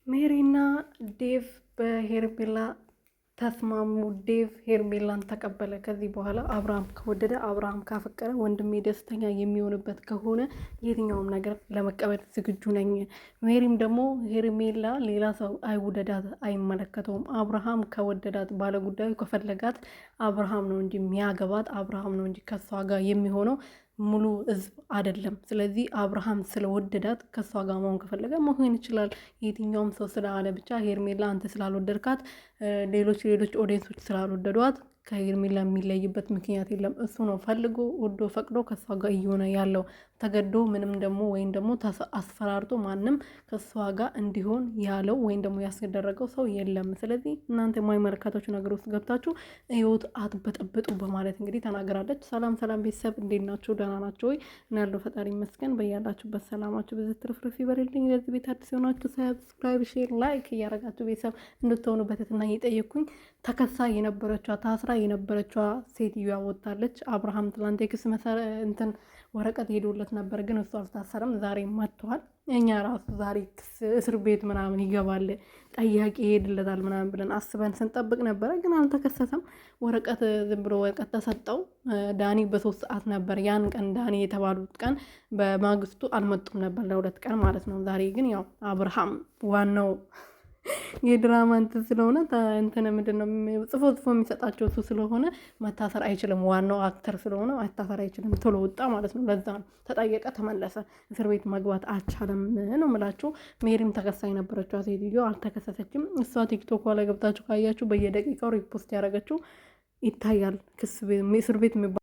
ሜሪና ዴቭ በሄርሜላ ተስማሙ። ዴቭ ሄርሜላን ተቀበለ። ከዚህ በኋላ አብርሃም ከወደደ አብርሃም ካፈቀረ ወንድሜ ደስተኛ የሚሆንበት ከሆነ የትኛውም ነገር ለመቀበል ዝግጁ ነኝ። ሜሪም ደግሞ ሄርሜላ ሌላ ሰው አይውደዳት አይመለከተውም። አብርሃም ከወደዳት ባለጉዳዩ ከፈለጋት አብርሃም ነው እንጂ የሚያገባት አብርሃም ነው እንጂ ከሷ ጋር የሚሆነው ሙሉ ህዝብ አይደለም። ስለዚህ አብርሃም ስለወደዳት ከሷ ጋር መሆን ከፈለገ መሆን ይችላል። የትኛውም ሰው ስላለ ብቻ ሄርሜላ አንተ ስላልወደድካት ሌሎች ኦዲየንሶች ስላልወደዷት ከሄርሜላ የሚለይበት ምክንያት የለም። እሱ ነው ፈልጎ ወዶ ፈቅዶ ከሷ ጋር እየሆነ ያለው። ተገዶ ምንም ደግሞ ወይም ደግሞ አስፈራርቶ ማንም ከሷ ጋር እንዲሆን ያለው ወይም ደግሞ ያስደረገው ሰው የለም። ስለዚህ እናንተ የማይመለከታችሁ ነገር ውስጥ ገብታችሁ ህይወት አትበጠብጡ በማለት እንግዲህ ተናግራለች። ሰላም ሰላም ቤተሰብ እንዴት ናችሁ? ደህና ናቸው ወይ? እና ያለው ፈጣሪ ይመስገን። በያላችሁበት ሰላማችሁ ብዙ ትርፍርፍ ይበልልኝ። ለዚህ ቤት አዲስ የሆናችሁ ሰብስክራይብ፣ ሼር፣ ላይክ እያደረጋችሁ ቤተሰብ እንድትሆኑ በትህትና እየጠየኩኝ ተከሳ የነበረችዋ ታስራ የነበረችዋ ሴትዮዋ ወጣለች። አብርሃም ትላንት የክስ እንትን ወረቀት ሄዶለት ነበር፣ ግን እሱ አልታሰረም። ዛሬ መጥተዋል። እኛ ራሱ ዛሬ እስር ቤት ምናምን ይገባል ጠያቂ ይሄድለታል ምናምን ብለን አስበን ስንጠብቅ ነበረ፣ ግን አልተከሰሰም። ወረቀት ዝም ብሎ ወረቀት ተሰጠው። ዳኒ በ3 ሰዓት ነበር ያን ቀን ዳኒ የተባሉት ቀን፣ በማግስቱ አልመጡም ነበር ለ2 ቀን ማለት ነው። ዛሬ ግን ያው አብርሃም ዋናው የድራማ እንትን ስለሆነ እንትን ምንድነው ጽፎ የሚሰጣቸው እሱ ስለሆነ መታሰር አይችልም። ዋናው አክተር ስለሆነ መታሰር አይችልም። ቶሎ ወጣ ማለት ነው። ለዛ ነው ተጠየቀ፣ ተመለሰ። እስር ቤት መግባት አልቻለም ነው የምላችሁ። ሜሪም ተከሳ የነበረችው ሴትዮ አልተከሰሰችም። እሷ ቲክቶክ ላይ ገብታችሁ ካያችሁ በየደቂቃው ሪፖስት ያደረገችው ይታያል። እስር ቤት